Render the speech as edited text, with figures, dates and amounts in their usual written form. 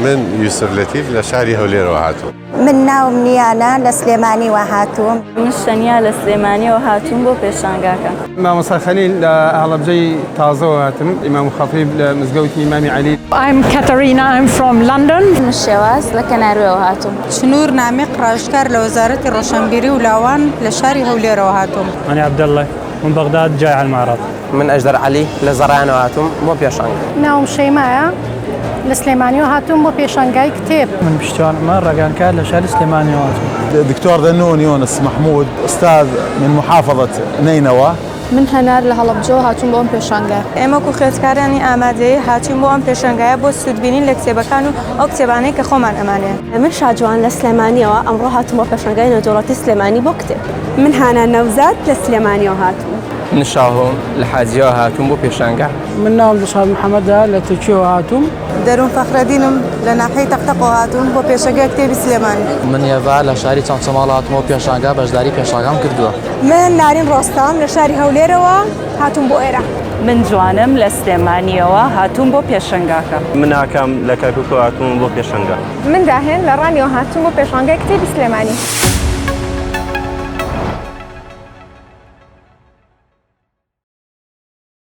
من يوسف لطيف لشعري هولير وهاتون. من ناوم نيانا لسليماني وهاتوم. من شنيا لسليماني وهاتوم بو بيشانگاکە. إمام خليل لهلبجي تازه وهاتم. إمام خطيب لمزقوتي إمام علي. I'm Katarina. I'm from London. من شواز لكناروي وهاتوم. شنور نعمق راجكار لوزارة الروشنبيري ولاوان لشاري هولير وهاتم. أنا عبد الله من بغداد جاي على المعرض. من أجدر علي لزرعان وهاتم بو بيشانغ. ناوم شيماء لسليماني وهاتم بو بيشانغاي كتير. من بشتوان عمر رقان كان لشاري سليماني وهاتم. دكتور ذنون يونس محمود أستاذ من محافظة نينوى. من هنر لهلبجو هاتون بۆم پێشانگە. ئێمە و خوێندکارانی ئامادەی هاتوون بۆ ئەم پێشەنگایە بۆ سودبینین لە کتێبەکان و ئەو کتێبانەی کە خۆمان ئەمانەیە. من شاجوان لە سلێمانیەوە ئەمڕۆ هاتووم بۆ پێشەنگای نەوجەوڵەتی سلێمانی بۆ کتێب. من هانا نەوزاد لە سلێمانیەوە هاتووم. من شاهۆم لە حاجیەوە هاتووم بۆ پێشانگە. من ناوم دشار محەممەدا لە تورکیەوە هاتووم. دەروون فەخرەدینم لە ناحەی تەقتەقەوە هاتوون بۆ پێشەنگای کتێبی سلێمانی. من یەڤا لە شاری چەمچەماڵ هاتووم بۆ پێشانگە بەشداری پێشانگام کردووە. من نارین ڕۆستام لە شاری هەولێرەوە هاتووم بۆ ئێرە. من جوانم لە سلێمانیەوە هاتووم بۆ پێشەنگاکە. من ئاکام لە کەرکووک هاتووم بۆ پێشەنگە. من داهێن لە ڕانیەوە هاتووم بۆ پێشەنگای کتێبی سلێمانی.